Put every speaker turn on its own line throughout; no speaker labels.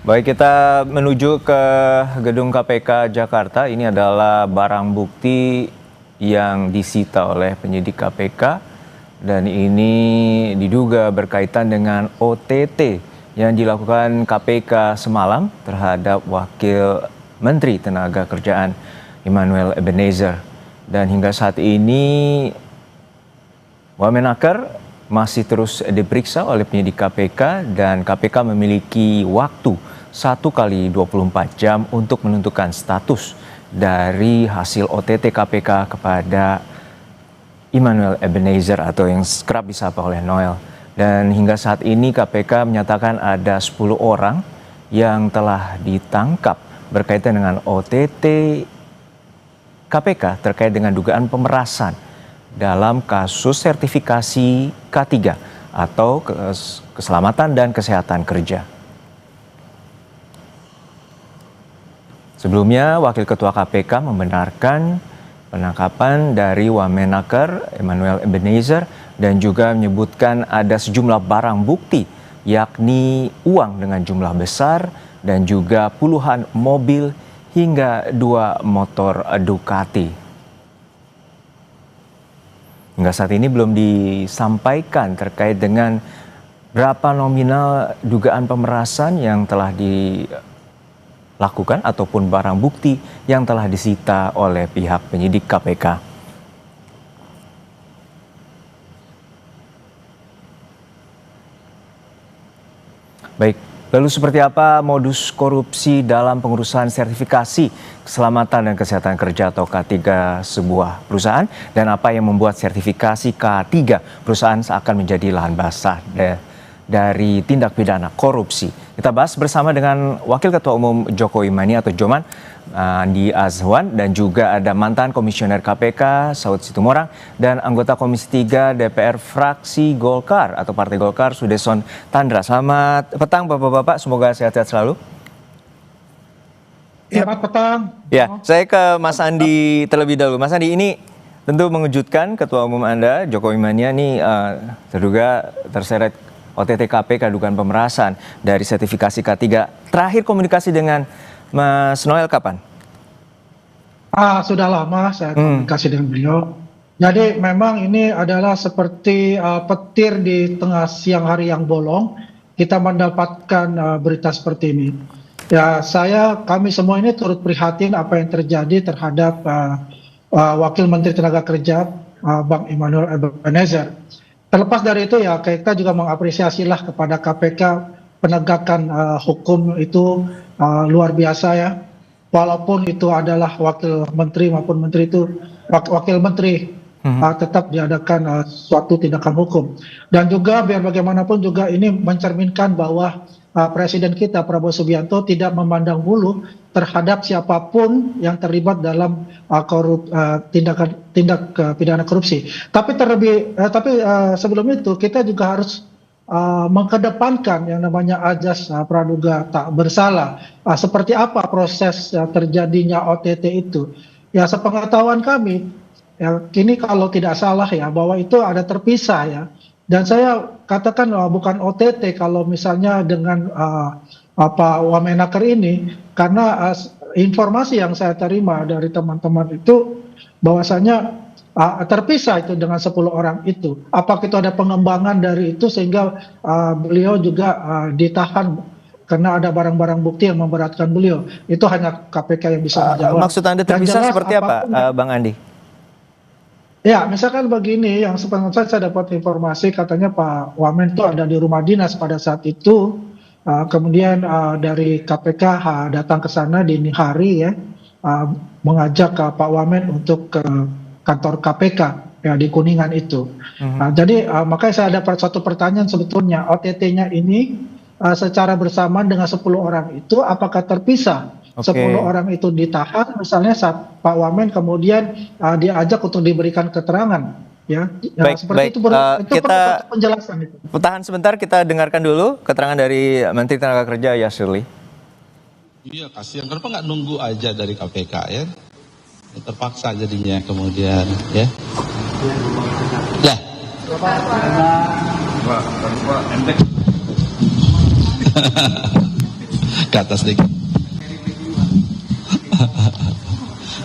Baik, kita menuju ke gedung KPK Jakarta. Ini adalah barang bukti yang disita oleh penyidik KPK dan ini diduga berkaitan dengan OTT yang dilakukan KPK semalam terhadap Wakil Menteri Tenaga-Kerjaan Immanuel Ebenezer. Dan hingga saat ini Wamenaker masih terus diperiksa oleh penyidik KPK dan KPK memiliki waktu 1 kali 24 jam untuk menentukan status dari hasil OTT KPK kepada Immanuel Ebenezer atau yang kerap disapa oleh Noel. Dan hingga saat ini KPK menyatakan ada 10 orang yang telah ditangkap berkaitan dengan OTT KPK terkait dengan dugaan pemerasan dalam kasus sertifikasi K3 atau keselamatan dan kesehatan kerja. Sebelumnya, Wakil Ketua KPK membenarkan penangkapan dari Wamenaker Immanuel Ebenezer dan juga menyebutkan ada sejumlah barang bukti, yakni uang dengan jumlah besar dan juga puluhan mobil hingga 2 motor Ducati. Hingga saat ini belum disampaikan terkait dengan berapa nominal dugaan pemerasan yang telah dilakukan ataupun barang bukti yang telah disita oleh pihak penyidik KPK. Baik, lalu seperti apa modus korupsi dalam pengurusan sertifikasi keselamatan dan kesehatan kerja atau K3 sebuah perusahaan dan apa yang membuat sertifikasi K3 perusahaan seakan menjadi lahan basah dari tindak pidana korupsi. Kita bahas bersama dengan Wakil Ketua Umum Jokowi Mania atau Joman, Andi Azwan, dan juga ada mantan Komisioner KPK Saud Situmorang dan anggota Komisi 3 DPR fraksi Golkar atau Partai Golkar Sudesson Tandra. Selamat petang Bapak-bapak, semoga sehat-sehat selalu.
Selamat petang.
Ya, saya ke Mas Andi terlebih dahulu. Mas Andi, ini tentu mengejutkan Ketua Umum Anda Jokowi Mania ini terduga terseret OTT KPK dugaan pemerasan dari sertifikasi K3. Terakhir komunikasi dengan Mas Noel kapan?
Sudah lama saya komunikasi dengan beliau. Jadi memang ini adalah seperti petir di tengah siang hari yang bolong. Kita mendapatkan berita seperti ini. Ya, kami semua ini turut prihatin apa yang terjadi terhadap Wakil Menteri Tenaga Kerja Bang Immanuel Ebenezer. Terlepas dari itu ya kita juga mengapresiasilah kepada KPK penegakan hukum itu luar biasa ya. Walaupun itu adalah wakil menteri maupun menteri itu wakil menteri tetap diadakan suatu tindakan hukum. Dan juga biar bagaimanapun juga ini mencerminkan bahwa Presiden kita Prabowo Subianto tidak memandang bulu terhadap siapapun yang terlibat dalam tindak pidana korupsi. Tapi sebelum itu kita juga harus mengedepankan yang namanya azas praduga tak bersalah. Seperti apa proses terjadinya OTT itu? Ya, sepengetahuan kami, ya, kini kalau tidak salah ya bahwa itu ada terpisah ya. Dan saya katakan bukan OTT kalau misalnya dengan Wamenaker ini, karena informasi yang saya terima dari teman-teman itu bahwasanya terpisah itu dengan 10 orang itu. Apakah itu ada pengembangan dari itu sehingga beliau juga ditahan karena ada barang-barang bukti yang memberatkan beliau. Itu hanya KPK yang bisa menjawab.
Maksud Anda terpisah seperti apa, Bang Andi?
Ya, misalkan begini, yang sebenarnya saya dapat informasi katanya Pak Wamen itu ada di rumah dinas pada saat itu. Kemudian dari KPK datang ke sana dini hari ya, mengajak Pak Wamen untuk ke kantor KPK ya di Kuningan itu. Jadi makanya saya ada satu pertanyaan sebetulnya, OTT-nya ini secara bersamaan dengan 10 orang itu apakah terpisah? 10 orang itu ditahan misalnya saat Pak Wamen kemudian diajak untuk diberikan keterangan ya.
Baik,
seperti
baik.
itu
Kita
penjelasan itu.
Tahan sebentar, kita dengarkan dulu keterangan dari Menteri Tenaga Kerja Yasirli.
Iya, kasihan. Kenapa nggak nunggu aja dari KPK ya? Terpaksa jadinya kemudian ya. Lah. Ke atas dikit.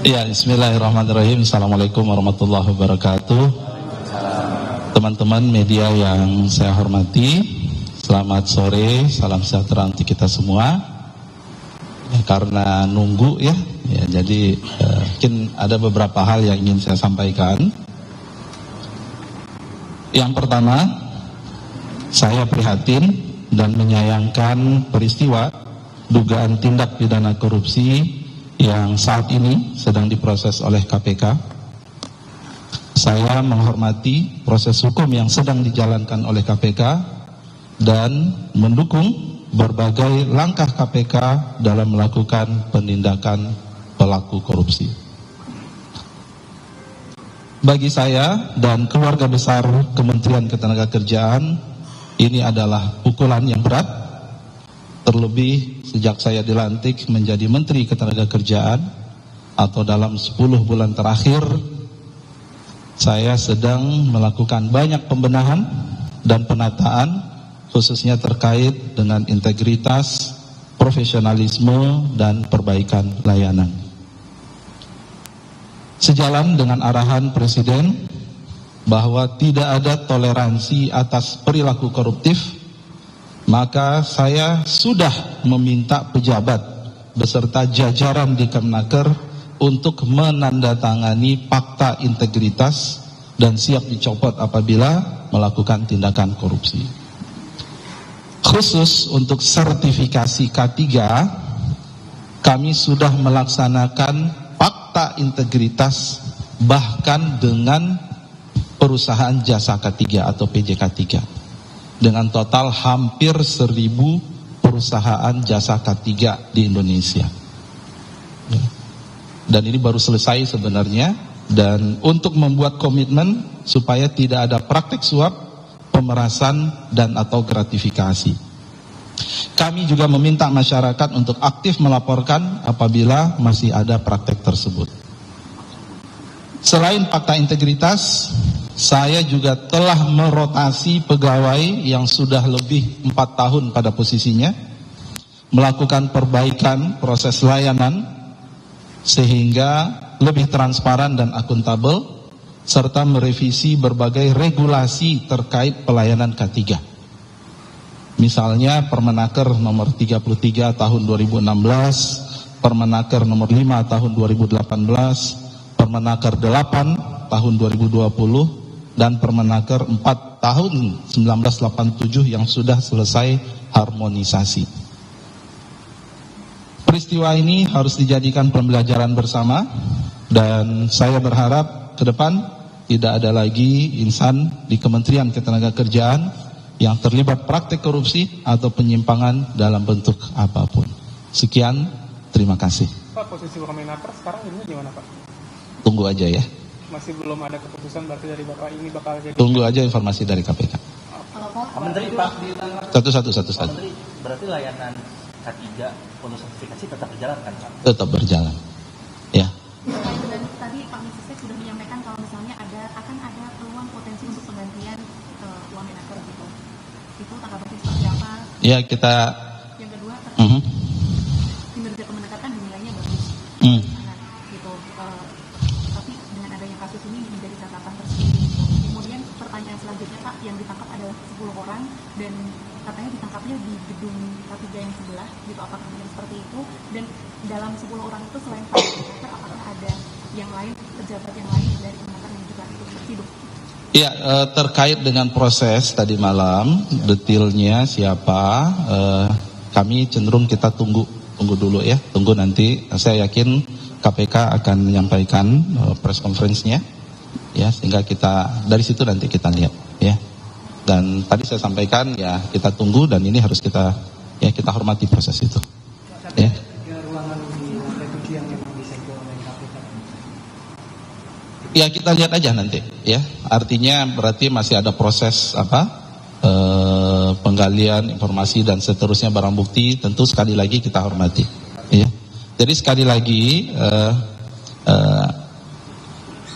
Ya, bismillahirrahmanirrahim. Assalamualaikum warahmatullahi wabarakatuh. Teman-teman media yang saya hormati, selamat sore, salam sejahtera untuk kita semua. Ya, karena nunggu ya jadi mungkin ada beberapa hal yang ingin saya sampaikan. Yang pertama, saya prihatin dan menyayangkan peristiwa dugaan tindak pidana korupsi yang saat ini sedang diproses oleh KPK. Saya menghormati proses hukum yang sedang dijalankan oleh KPK dan mendukung berbagai langkah KPK dalam melakukan penindakan pelaku korupsi. Bagi saya dan keluarga besar Kementerian Ketenagakerjaan, ini adalah pukulan yang berat, terlebih sejak saya dilantik menjadi Menteri Ketenagakerjaan atau dalam 10 bulan terakhir, saya sedang melakukan banyak pembenahan dan penataan, khususnya terkait dengan integritas, profesionalisme, dan perbaikan layanan. Sejalan dengan arahan Presiden bahwa tidak ada toleransi atas perilaku koruptif, maka saya sudah meminta pejabat beserta jajaran di Kemnaker untuk menandatangani fakta integritas dan siap dicopot apabila melakukan tindakan korupsi. Khusus untuk sertifikasi K3, kami sudah melaksanakan fakta integritas bahkan dengan perusahaan jasa K3 atau PJK3 dengan total hampir 1.000 perusahaan jasa K3 di Indonesia. Dan ini baru selesai sebenarnya, dan untuk membuat komitmen supaya tidak ada praktik suap, pemerasan, dan atau gratifikasi. Kami juga meminta masyarakat untuk aktif melaporkan apabila masih ada praktek tersebut. Selain fakta integritas, saya juga telah merotasi pegawai yang sudah lebih 4 tahun pada posisinya, melakukan perbaikan proses layanan sehingga lebih transparan dan akuntabel, serta merevisi berbagai regulasi terkait pelayanan K3. Misalnya Permenaker nomor 33 tahun 2016, Permenaker nomor 5 tahun 2018, Permenaker 8 tahun 2020, dan Permenaker 4 tahun 1987 yang sudah selesai harmonisasi. Peristiwa ini harus dijadikan pembelajaran bersama, dan saya berharap ke depan tidak ada lagi insan di Kementerian Ketenagakerjaan yang terlibat praktik korupsi atau penyimpangan dalam bentuk apapun. Sekian, terima kasih.
Pak, posisi Permenaker sekarang ini gimana Pak?
Tunggu aja ya.
Masih belum ada keputusan berarti dari Bapak ini bakal jadi?
Tunggu aja informasi dari KPK.
Kalau Pak Menteri Pak
Satu.
Menteri, berarti layanan K3 untuk sertifikasi tetap berjalan kan Pak?
Tetap berjalan. Ya.
Dan tadi Pak Mensesnek sudah menyampaikan kalau misalnya akan ada peluang potensi untuk penggantian uang Menaker gitu. Itu tanggapannya seperti apa?
Ya, kita
Yang kedua terkait kinerja Kemenaker kan dinilainya bagus. Gitu. Tapi dengan adanya kasus ini menjadi catatan tersendiri. Kemudian pertanyaan selanjutnya Pak, yang ditangkap adalah 10 orang dan katanya ditangkapnya di gedung K3 yang sebelah gitu, apakah benar seperti itu? Dan dalam 10 orang itu selain Pak Menaker, apakah ada yang lain, pejabat yang lain dari Kemenaker yang juga ikut bersiduk?
Ya, terkait dengan proses tadi malam, detailnya siapa, kami cenderung kita tunggu dulu ya, tunggu nanti. Saya yakin KPK akan menyampaikan press conference-nya, ya, sehingga kita dari situ nanti kita lihat, ya. Dan tadi saya sampaikan ya kita tunggu, dan ini harus kita hormati proses itu. Ya. Ya, kita lihat aja nanti ya. Artinya berarti masih ada proses penggalian informasi dan seterusnya, barang bukti, tentu sekali lagi kita hormati ya. Jadi sekali lagi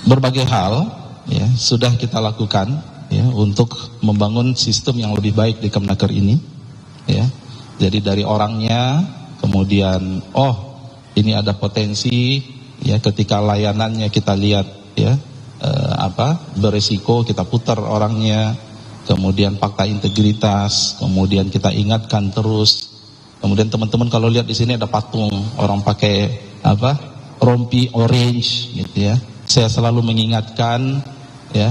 berbagai hal ya sudah kita lakukan ya untuk membangun sistem yang lebih baik di Kemnaker ini ya. Jadi dari orangnya, kemudian ini ada potensi ya ketika layanannya kita lihat ya beresiko, kita putar orangnya, kemudian fakta integritas, kemudian kita ingatkan terus. Kemudian teman-teman kalau lihat di sini ada patung orang pakai rompi orange gitu ya. Saya selalu mengingatkan ya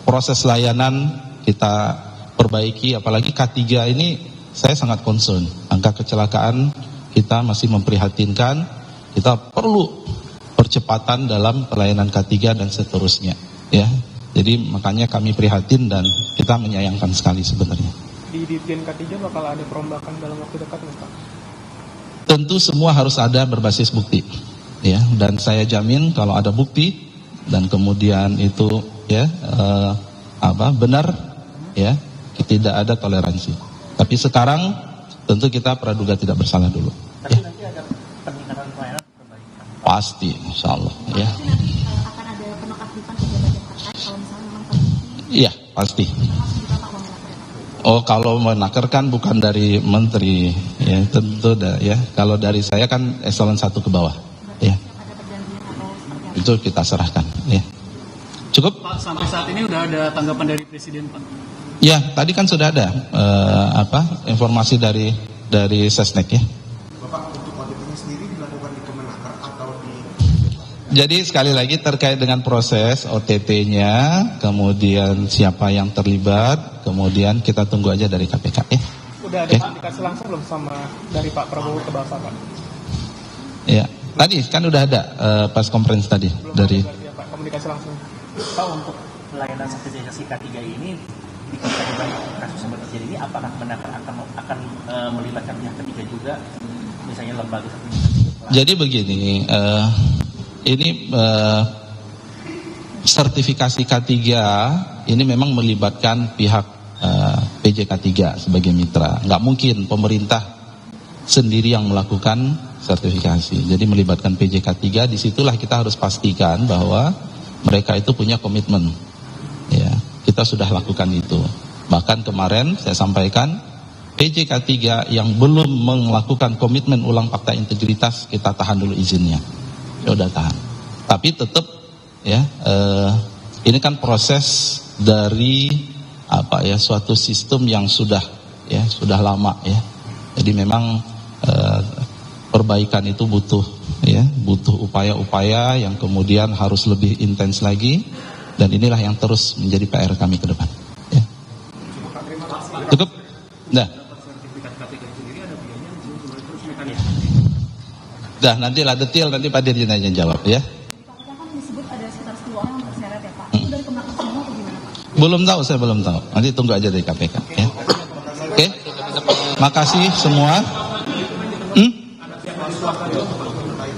proses layanan kita perbaiki, apalagi K3 ini saya sangat concern. Angka kecelakaan kita masih memprihatinkan. Kita perlu percepatan dalam pelayanan K3 dan seterusnya ya. Jadi makanya kami prihatin dan kita menyayangkan sekali sebenarnya.
Di Ditjen K3 bakal ada perombakan dalam waktu dekat nggak, Pak?
Tentu semua harus ada berbasis bukti ya, dan saya jamin kalau ada bukti dan kemudian itu ya benar ya, tidak ada toleransi. Tapi sekarang tentu kita praduga tidak bersalah dulu.
Tapi
Ya.
nanti ada peningkatan pelayanan perbaikan.
Pasti, insya Allah ya.
Tapi nanti akan ada penonaktifan pejabat yang terkait kalau misalnya memang terbukti
Iya pasti.
langsung ditata uang Menaker.
Kalau menaker kan bukan dari menteri ya, tentu ya. Kalau dari saya kan eselon 1 ke bawah ya.
Ada perjanjian atau seperti apa?
Itu kita serahkan ya. Cukup?
Pak, sampai saat ini udah ada tanggapan dari Presiden, Pak?
Ya, tadi kan sudah ada informasi dari Sesnek ya.
Bapak, untuk audit ini sendiri dilakukan di Kemenaker atau di...
Jadi sekali lagi terkait dengan proses OTT-nya, kemudian siapa yang terlibat, kemudian kita tunggu aja dari KPK ya.
Udah ada komunikasi langsung belum sama dari Pak Prabowo ke Bapak, Pak?
Ya, tadi kan udah ada pas conference tadi
Belum
dari.
ada berarti ya, Pak, komunikasi langsung. Pak, untuk
Pelayanan sertifikasi K3 ini di kasus yang terjadi ini apakah Menaker akan melibatkan pihak ketiga juga, misalnya lembaga sertifikasi?
Jadi begini, ini sertifikasi K3 ini memang melibatkan pihak PJK3 sebagai mitra. Nggak mungkin pemerintah sendiri yang melakukan sertifikasi. Jadi melibatkan PJK3, disitulah kita harus pastikan bahwa mereka itu punya komitmen. Ya, kita sudah lakukan itu. Bahkan kemarin saya sampaikan PJK3 yang belum melakukan komitmen ulang fakta integritas, kita tahan dulu izinnya. Sudah tahan. Tapi tetap ya, ini kan proses dari suatu sistem yang sudah lama ya. Jadi memang perbaikan itu butuh upaya-upaya yang kemudian harus lebih intens lagi, dan inilah yang terus menjadi PR kami ke depan. Ya. Cukup? Nah. Dah, nantilah detail nanti Pak Dirjen aja jawab ya.
Pak, kan disebut ada sekitar 10 orang yang terseret ya Pak. Itu dari Kemenaker semua atau gimana Pak?
Belum tahu, saya belum tahu. Nanti tunggu aja dari KPK ya. Oke. Makasih semua.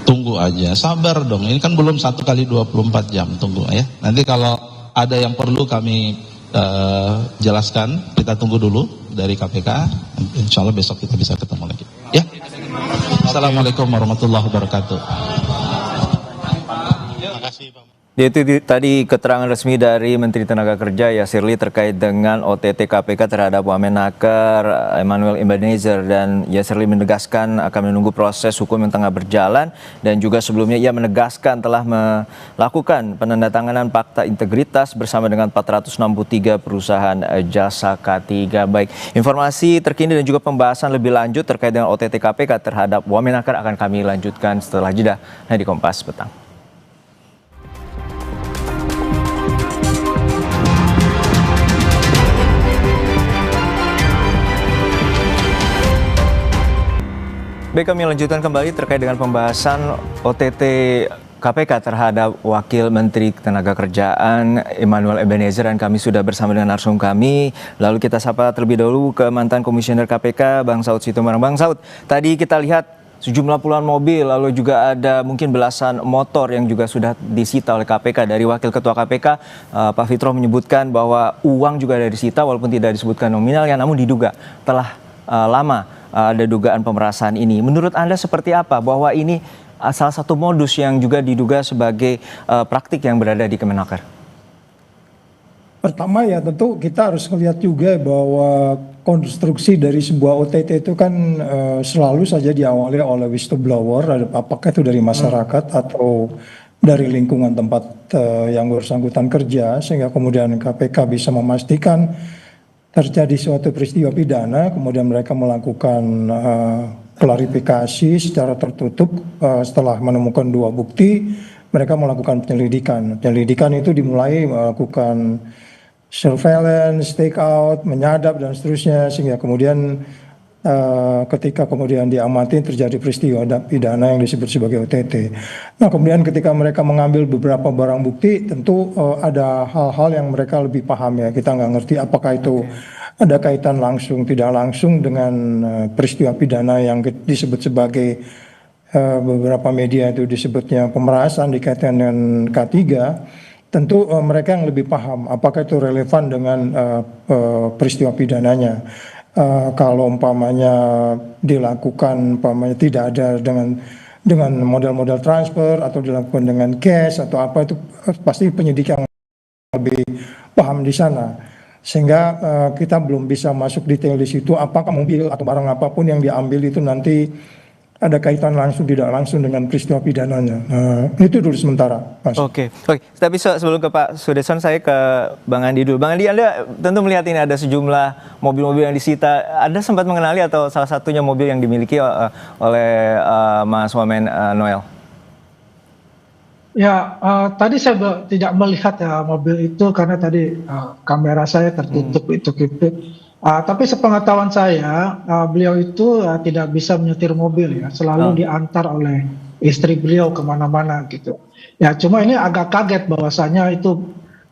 Tunggu aja, sabar dong. Ini kan belum 1 kali 24 jam, tunggu ya. Nanti kalau ada yang perlu kami jelaskan, kita tunggu dulu dari KPK. Insya Allah besok kita bisa ketemu lagi. Ya. Assalamualaikum warahmatullahi wabarakatuh.
Itu tadi keterangan resmi dari Menteri Tenaga Kerja Yasir Lee terkait dengan OTT KPK terhadap Wamenaker Emmanuel Ebenezer, dan Yasir Lee menegaskan akan menunggu proses hukum yang tengah berjalan, dan juga sebelumnya ia menegaskan telah melakukan penandatanganan fakta integritas bersama dengan 463 perusahaan jasa K3. Baik, informasi terkini dan juga pembahasan lebih lanjut terkait dengan OTT KPK terhadap Wamenaker akan kami lanjutkan setelah jeda di Kompas Petang. Baik, kami lanjutkan kembali terkait dengan pembahasan OTT KPK terhadap Wakil Menteri Ketenagakerjaan Emmanuel Ebenezer, dan kami sudah bersama dengan narsum kami. Lalu kita sapa terlebih dahulu ke mantan Komisioner KPK, Bang Saud Situmorang. Bang Saud, tadi kita lihat sejumlah puluhan mobil, lalu juga ada mungkin belasan motor yang juga sudah disita oleh KPK. Dari Wakil Ketua KPK, Pak Fitro menyebutkan bahwa uang juga ada disita walaupun tidak disebutkan nominalnya, namun diduga telah lama ada dugaan pemerasan ini. Menurut Anda seperti apa bahwa ini salah satu modus yang juga diduga sebagai praktik yang berada di Kemenaker?
Pertama ya tentu kita harus melihat juga bahwa konstruksi dari sebuah OTT itu kan selalu saja diawali oleh whistleblower, apakah itu dari masyarakat atau dari lingkungan tempat yang bersangkutan kerja, sehingga kemudian KPK bisa memastikan terjadi suatu peristiwa pidana, kemudian mereka melakukan klarifikasi secara tertutup. Setelah menemukan 2 bukti, mereka melakukan penyelidikan. Penyelidikan itu dimulai melakukan surveillance, take out, menyadap dan seterusnya, sehingga kemudian ketika kemudian diamati terjadi peristiwa pidana yang disebut sebagai OTT. Nah, kemudian ketika mereka mengambil beberapa barang bukti, tentu ada hal-hal yang mereka lebih paham ya. Kita nggak ngerti apakah itu ada kaitan langsung tidak langsung dengan peristiwa pidana yang disebut sebagai beberapa media itu disebutnya pemerasan dikaitkan dengan K3. Tentu mereka yang lebih paham apakah itu relevan dengan peristiwa pidananya. Kalau umpamanya dilakukan, umpamanya tidak ada dengan model-model transfer atau dilakukan dengan cash atau apa, itu pasti penyidik yang lebih paham di sana. Sehingga kita belum bisa masuk detail di situ apakah mobil atau barang apapun yang diambil itu nanti ada kaitan langsung tidak langsung dengan peristiwa pidananya. Itu dulu sementara, Mas.
Oke. Tapi sebelum ke Pak Sudeson, saya ke Bang Andi dulu. Bang Andi, Anda tentu melihat ini ada sejumlah mobil-mobil yang disita. Anda sempat mengenali atau salah satunya mobil yang dimiliki oleh Mas Wamen Noel?
Ya, tadi saya tidak melihat ya mobil itu karena tadi kamera saya tertutup itu. Tapi sepengetahuan saya, beliau itu tidak bisa menyetir mobil ya, selalu diantar oleh istri beliau kemana-mana gitu. Ya, cuma ini agak kaget bahwasanya itu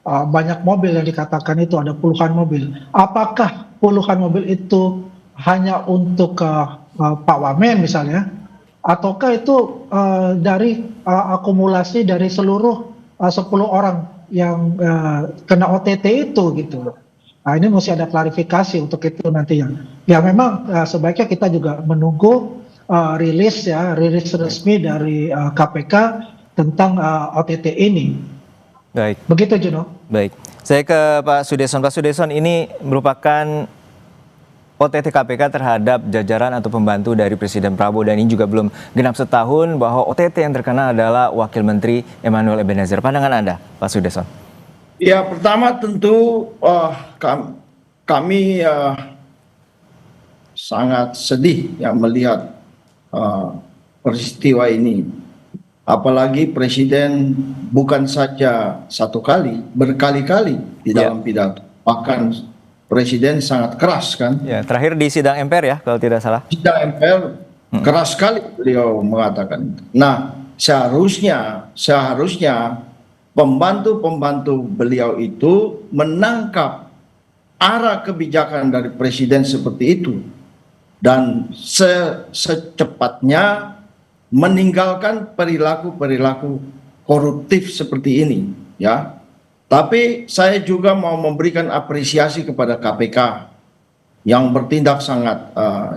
banyak mobil yang dikatakan itu ada puluhan mobil. Apakah puluhan mobil itu hanya untuk Pak Wamen misalnya, ataukah itu dari akumulasi dari seluruh 10 orang yang kena OTT itu gitu loh. Nah, ini mesti ada klarifikasi untuk itu nantinya. Ya memang sebaiknya kita juga menunggu rilis resmi dari KPK tentang OTT ini.
Baik.
Begitu Juno.
Baik. Saya ke Pak Sudeson. Pak Sudeson, ini merupakan OTT KPK terhadap jajaran atau pembantu dari Presiden Prabowo, dan ini juga belum genap setahun bahwa OTT yang terkena adalah Wakil Menteri Emmanuel Ebenezer. Pandangan Anda, Pak Sudeson?
Ya, pertama tentu kami sangat sedih ya melihat peristiwa ini. Apalagi Presiden bukan saja satu kali, berkali-kali di dalam pidato. Bahkan Presiden sangat keras kan. Ya,
terakhir di sidang MPR ya, kalau tidak salah.
Sidang MPR keras sekali beliau mengatakan itu. Nah, seharusnya pembantu-pembantu beliau itu menangkap arah kebijakan dari Presiden seperti itu dan secepatnya meninggalkan perilaku-perilaku koruptif seperti ini ya. Tapi saya juga mau memberikan apresiasi kepada KPK yang bertindak sangat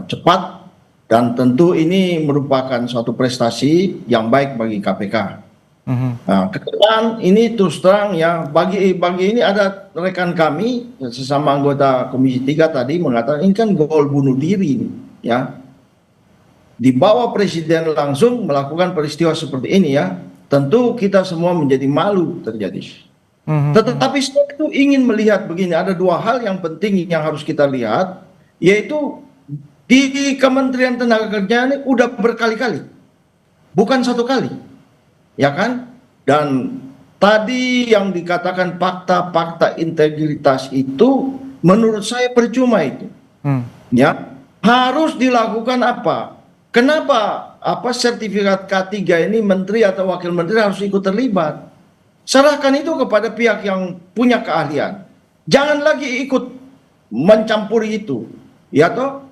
cepat, dan tentu ini merupakan suatu prestasi yang baik bagi KPK. Nah, ke depan ini terus terang ya, bagi ini ada rekan kami sesama anggota Komisi 3 tadi mengatakan ini kan gol bunuh diri ya. Di bawah Presiden langsung melakukan peristiwa seperti ini ya, tentu kita semua menjadi malu terjadi. Tetapi saya itu ingin melihat begini, ada 2 hal yang penting yang harus kita lihat, yaitu di Kementerian Tenaga Kerja ini udah berkali-kali, bukan satu kali. Ya kan? Dan tadi yang dikatakan fakta-fakta integritas itu menurut saya percuma itu. Ya, harus dilakukan apa? Kenapa sertifikat K3 ini menteri atau wakil menteri harus ikut terlibat? Serahkan itu kepada pihak yang punya keahlian. Jangan lagi ikut mencampuri itu. Ya toh?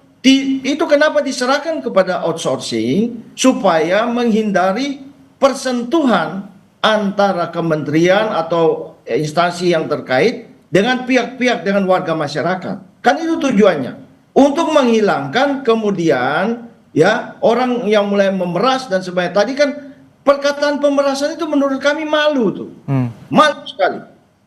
Itu kenapa diserahkan kepada outsourcing supaya menghindari persentuhan antara kementerian atau instansi yang terkait dengan pihak-pihak, dengan warga masyarakat. Kan itu tujuannya. Untuk menghilangkan kemudian ya orang yang mulai memeras dan sebagainya. Tadi kan perkataan pemerasan itu menurut kami malu tuh. Malu sekali.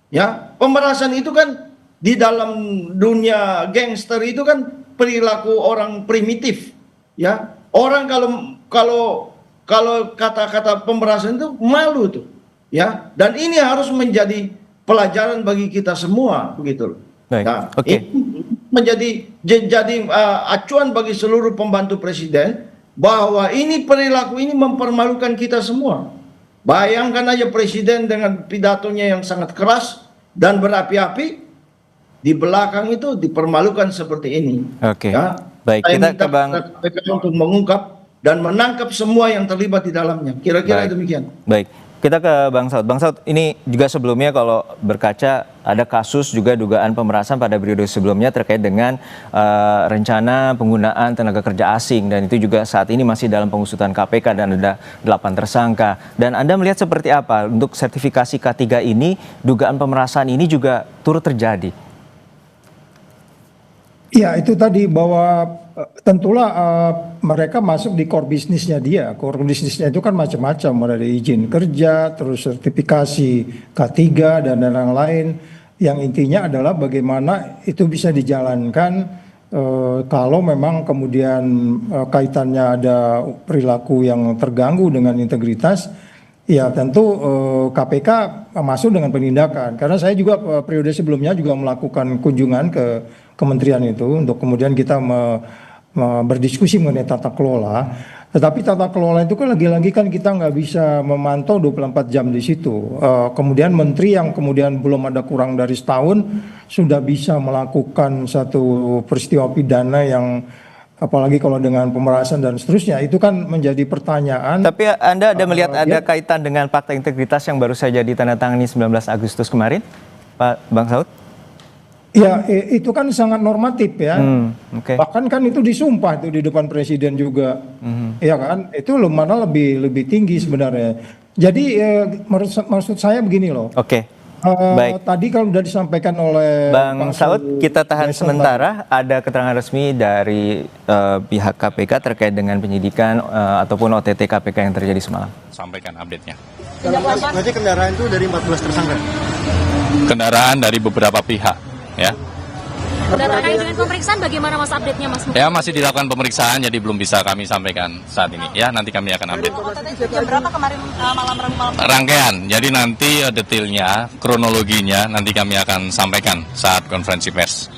Ya, pemerasan itu kan di dalam dunia gangster itu kan perilaku orang primitif, ya. Orang kalau kata-kata pemerasan itu malu tuh, ya. Dan ini harus menjadi pelajaran bagi kita semua, begitu loh.
Baik.
Nah,
Oke.
ini menjadi acuan bagi seluruh pembantu presiden bahwa ini perilaku ini mempermalukan kita semua. Bayangkan aja presiden dengan pidatonya yang sangat keras dan berapi-api, di belakang itu dipermalukan seperti ini.
Oke.
Ya.
Baik,
Saya
kita
minta
ke Bang
KPK untuk mengungkap dan menangkap semua yang terlibat di dalamnya. Kira-kira
Baik.
demikian.
Baik, kita ke Bang Saud. Bang Saud, ini juga sebelumnya kalau berkaca ada kasus juga dugaan pemerasan pada periode sebelumnya terkait dengan rencana penggunaan tenaga kerja asing, dan itu juga saat ini masih dalam pengusutan KPK dan ada 8 tersangka. Dan Anda melihat seperti apa untuk sertifikasi K3 ini, dugaan pemerasan ini juga turut terjadi?
Ya, itu tadi bahwa tentulah mereka masuk di core bisnisnya dia. Core bisnisnya itu kan macam-macam, ada izin kerja, terus sertifikasi K3 dan lain-lain. Yang intinya adalah bagaimana itu bisa dijalankan kalau memang kemudian kaitannya ada perilaku yang terganggu dengan integritas. Ya tentu KPK masuk dengan penindakan. Karena saya juga periode sebelumnya juga melakukan kunjungan ke kementerian itu untuk kemudian kita berdiskusi mengenai tata kelola. Tetapi tata kelola itu kan lagi-lagi kan kita nggak bisa memantau 24 jam di situ. Kemudian menteri yang kemudian belum ada kurang dari setahun sudah bisa melakukan satu peristiwa pidana yang apalagi kalau dengan pemerasan dan seterusnya, itu kan menjadi pertanyaan.
Tapi Anda ada melihat ada kaitan dengan fakta integritas yang baru saja ditandatangani 19 Agustus kemarin, Pak Bang Saud?
Ya, itu kan sangat normatif ya.
Okay.
Bahkan kan itu disumpah itu di depan presiden juga. Ya kan, itu mana lebih tinggi sebenarnya. Jadi maksud saya begini loh.
Oke. Baik.
Tadi kalau sudah disampaikan oleh
Bang
Pak
Saud, kita tahan sementara. Ada keterangan resmi dari pihak KPK terkait dengan penyidikan ataupun OTT KPK yang terjadi semalam.
Sampaikan update-nya.
Berarti kendaraan itu dari 14 tersangka?
Kendaraan dari beberapa pihak, ya.
Terkait dengan pemeriksaan bagaimana Mas update-nya Mas?
Ya, masih dilakukan pemeriksaan, jadi belum bisa kami sampaikan saat ini. Ya, nanti kami akan update.
Jam berapa kemarin malam Rabu malam?
Rangkaian, jadi nanti detailnya, kronologinya nanti kami akan sampaikan saat konferensi pers.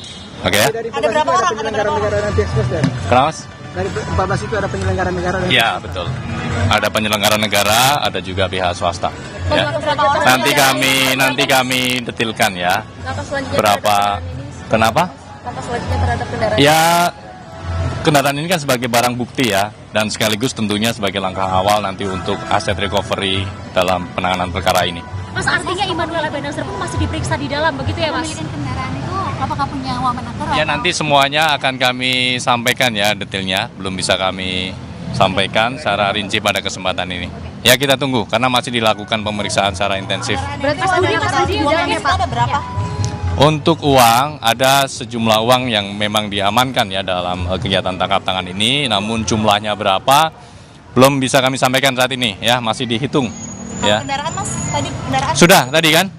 Oke ya?
Ada berapa orang?
Penyelenggara nanti ekspres dan
Kenapa, Mas?
dari 14 itu ada penyelenggara negara.
Ya, betul. Ada penyelenggara negara, ada juga pihak swasta. Ya. Nanti kami detilkan ya. Berapa? Kenapa?
Langkah selanjutnya terhadap kendaraan.
Ya, kendaraan ini kan sebagai barang bukti ya, dan sekaligus tentunya sebagai langkah awal nanti untuk aset recovery dalam penanganan perkara ini.
Mas, artinya Immanuel Ebenezer pun masih diperiksa di dalam, begitu ya Mas? Pemilikan kendaraan itu apakah punya wamenaker?
Ya, nanti semuanya akan kami sampaikan ya detailnya, belum bisa kami sampaikan secara rinci pada kesempatan ini. Ya, kita tunggu karena masih dilakukan pemeriksaan secara intensif.
Berarti Mas Budi uangnya ada berapa?
Untuk uang, ada sejumlah uang yang memang diamankan ya dalam kegiatan tangkap tangan ini, namun jumlahnya berapa belum bisa kami sampaikan saat ini ya, masih dihitung. Ya.
Kendaraan Mas, tadi kendaraan?
Sudah tadi kan?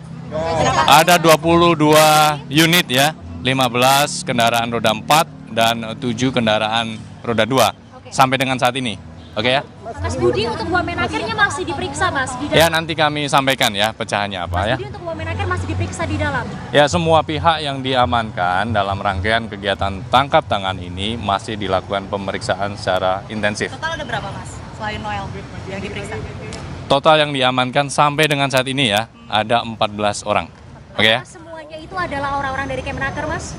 Ada 22 unit ya, 15 kendaraan roda 4 dan 7 kendaraan roda 2 sampai dengan saat ini. Oke ya?
Mas Budi, untuk wamenakernya masih diperiksa Mas? Di dalam.
Ya, nanti kami sampaikan ya pecahannya apa ya.
Mas Budi, untuk wamenaker masih diperiksa di dalam?
Ya, semua pihak yang diamankan dalam rangkaian kegiatan tangkap tangan ini masih dilakukan pemeriksaan secara intensif.
Total ada berapa Mas, selain Noel yang diperiksa?
Total yang diamankan sampai dengan saat ini ya, ada 14 orang. Oke ya?
Semuanya itu adalah orang-orang dari Kemenaker Mas?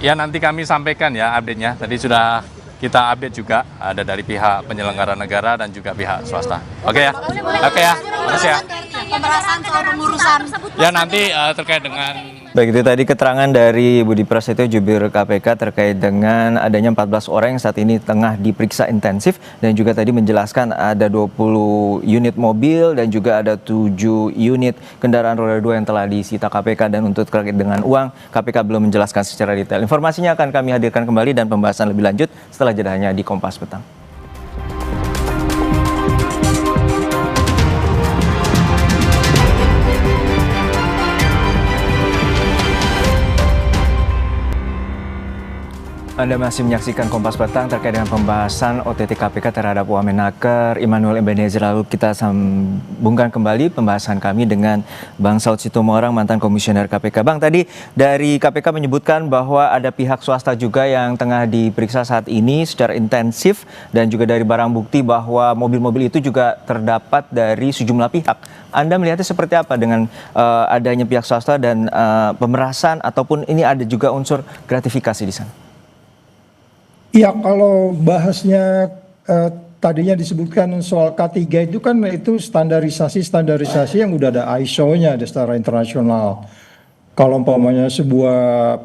Ya, nanti kami sampaikan ya update-nya. Tadi sudah kita update juga, ada dari pihak penyelenggara negara dan juga pihak swasta. Oke ya? Oke ya? Makasih ya.
Pemerasan soal pengurusan.
Ya, nanti terkait dengan...
Baik, itu tadi keterangan dari Budi Prasetyo, jubir KPK terkait dengan adanya 14 orang yang saat ini tengah diperiksa intensif, dan juga tadi menjelaskan ada 20 unit mobil dan juga ada 7 unit kendaraan roda 2 yang telah disita KPK, dan untuk terkait dengan uang, KPK belum menjelaskan secara detail. Informasinya akan kami hadirkan kembali dan pembahasan lebih lanjut setelah jedanya di Kompas Petang. Anda masih menyaksikan Kompas Petang terkait dengan pembahasan OTT KPK terhadap Wamenaker Immanuel Ebenezer. Lalu kita sambungkan kembali pembahasan kami dengan Bang Saud Sitomorang, mantan komisioner KPK. Bang, tadi dari KPK menyebutkan bahwa ada pihak swasta juga yang tengah diperiksa saat ini secara intensif dan juga dari barang bukti bahwa mobil-mobil itu juga terdapat dari sejumlah pihak. Anda melihatnya seperti apa dengan adanya pihak swasta dan pemerasan ataupun ini ada juga unsur gratifikasi di sana?
Ya, kalau bahasnya tadinya disebutkan soal K3 itu kan itu standarisasi yang udah ada ISO-nya secara internasional. Kalau umpamanya sebuah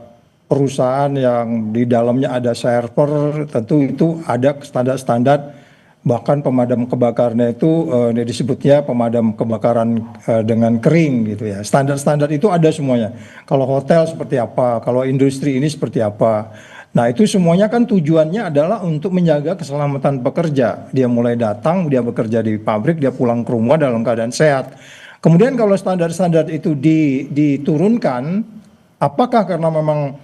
perusahaan yang di dalamnya ada server, tentu itu ada standar-standar, bahkan pemadam kebakarannya itu disebutnya pemadam kebakaran dengan kering gitu ya. Standar-standar itu ada semuanya. Kalau hotel seperti apa, kalau industri ini seperti apa. Nah, itu semuanya kan tujuannya adalah untuk menjaga keselamatan pekerja. Dia mulai datang, dia bekerja di pabrik, dia pulang ke rumah dalam keadaan sehat. Kemudian kalau standar-standar itu diturunkan, apakah karena memang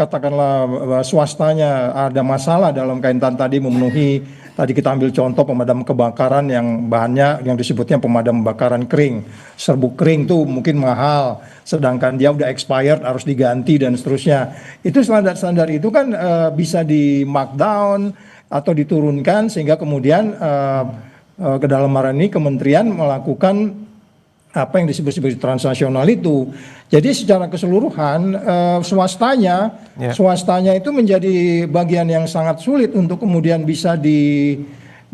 katakanlah swastanya ada masalah dalam kaitan tadi memenuhi, tadi kita ambil contoh pemadam kebakaran yang bahannya yang disebutnya pemadam kebakaran kering, serbuk kering tuh mungkin mahal, sedangkan dia udah expired harus diganti dan seterusnya. Itu standar-standar itu kan bisa di markdown atau diturunkan sehingga kemudian ke dalam hal ini kementerian melakukan apa yang disebut sebagai transnasional itu. Jadi secara keseluruhan swastanya itu menjadi bagian yang sangat sulit untuk kemudian bisa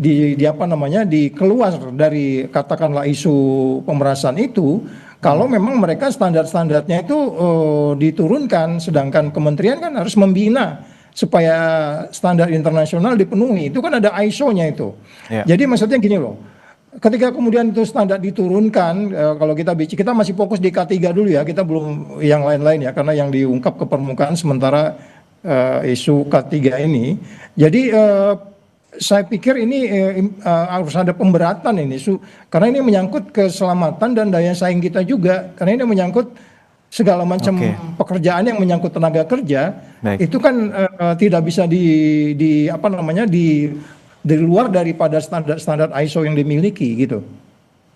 dikeluar dari katakanlah isu pemerasan itu kalau memang mereka standar-standarnya itu diturunkan, sedangkan kementerian kan harus membina supaya standar internasional dipenuhi. Itu kan ada ISO-nya itu. Yeah. Jadi maksudnya gini loh. Ketika kemudian itu standar diturunkan, kalau kita masih fokus di K3 dulu ya, kita belum yang lain-lain ya, karena yang diungkap ke permukaan sementara isu K3 ini. Jadi saya pikir ini harus ada pemberatan ini, karena ini menyangkut keselamatan dan daya saing kita juga, karena ini menyangkut segala macam pekerjaan yang menyangkut tenaga kerja. Baik. Itu kan tidak bisa di luar daripada standar ISO yang dimiliki gitu.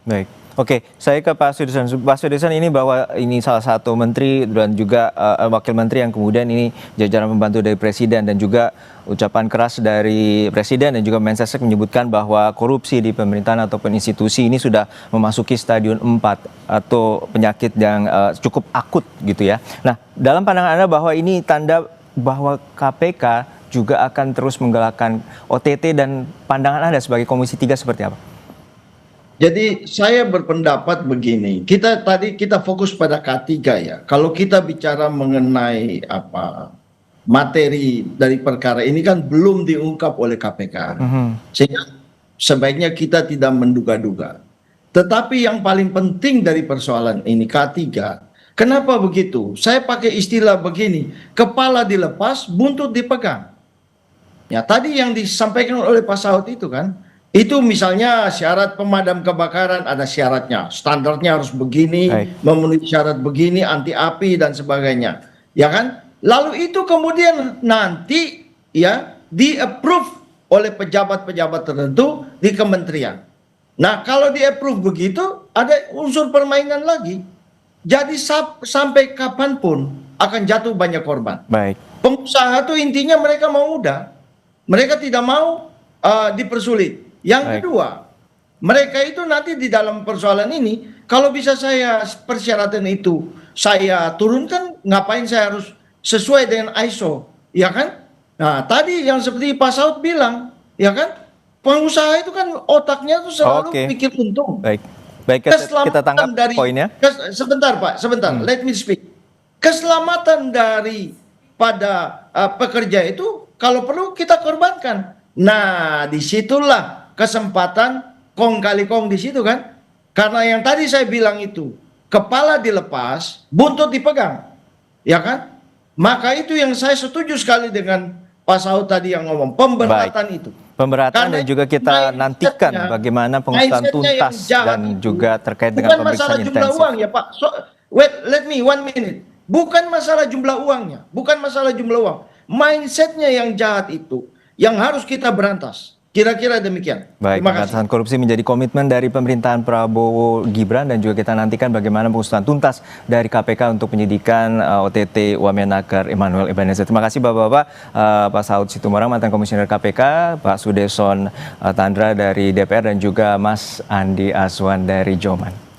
Baik, oke, saya ke Pak Sudirsan. Pak Sudirsan, ini bahwa ini salah satu menteri dan juga wakil menteri yang kemudian ini jajaran pembantu dari presiden dan juga ucapan keras dari presiden dan juga Mensesnek menyebutkan bahwa korupsi di pemerintahan ataupun institusi ini sudah memasuki stadium 4 atau penyakit yang cukup akut gitu ya. Nah, dalam pandangan Anda bahwa ini tanda bahwa KPK juga akan terus menggalakkan OTT dan pandangan Anda sebagai Komisi 3 seperti apa?
Jadi saya berpendapat begini, kita fokus pada K3 ya. Kalau kita bicara mengenai materi dari perkara ini kan belum diungkap oleh KPK. Sehingga sebaiknya kita tidak menduga-duga. Tetapi yang paling penting dari persoalan ini K3, kenapa begitu? Saya pakai istilah begini, kepala dilepas, buntut dipegang. Ya, tadi yang disampaikan oleh Pak Saud itu kan, itu misalnya syarat pemadam kebakaran ada syaratnya, standarnya harus begini, memenuhi syarat begini, anti api dan sebagainya, ya kan? Lalu itu kemudian nanti ya di-approve oleh pejabat-pejabat tertentu di kementerian. Nah, kalau di-approve begitu, ada unsur permainan lagi. Jadi sampai kapanpun akan jatuh banyak korban. Baik. Pengusaha itu intinya mereka mau mudah. Mereka tidak mau dipersulit. Yang kedua, mereka itu nanti di dalam persoalan ini, kalau bisa saya persyaratan itu saya turunkan, ngapain saya harus sesuai dengan ISO, ya kan? Nah, tadi yang seperti Pak Saud bilang, ya kan? Pengusaha itu kan otaknya tuh selalu pikir untung.
Baik, kita tangkap poinnya.
Sebentar Pak, sebentar. Let me speak. Keselamatan daripada pekerja itu kalau perlu kita korbankan. Nah, disitulah kesempatan kong kali kong di situ kan. Karena yang tadi saya bilang itu, kepala dilepas, buntut dipegang. Ya kan? Maka itu yang saya setuju sekali dengan Pak Saud tadi yang ngomong, pemberatan itu.
Pemberatan dan juga kita nantikan bagaimana pengusutan tuntas dan juga terkait dengan pemeriksaan intensif. Bukan masalah jumlah uang ya Pak. Wait, let me 1 minute. Bukan masalah jumlah uangnya, bukan masalah jumlah uang.
mindsetnya yang jahat itu yang harus kita berantas. Kira-kira demikian.
Baik,
Terima kasih.
pemberantasan korupsi menjadi komitmen dari pemerintahan Prabowo Gibran dan juga kita nantikan bagaimana pengusutan tuntas dari KPK untuk penyidikan OTT Wamenakar Emmanuel Ebenezer. Terima kasih Bapak-Bapak, Pak Saud Situmorang mantan Komisioner KPK, Pak Sudeson Tandra dari DPR dan juga Mas Andi Aswan dari Joman.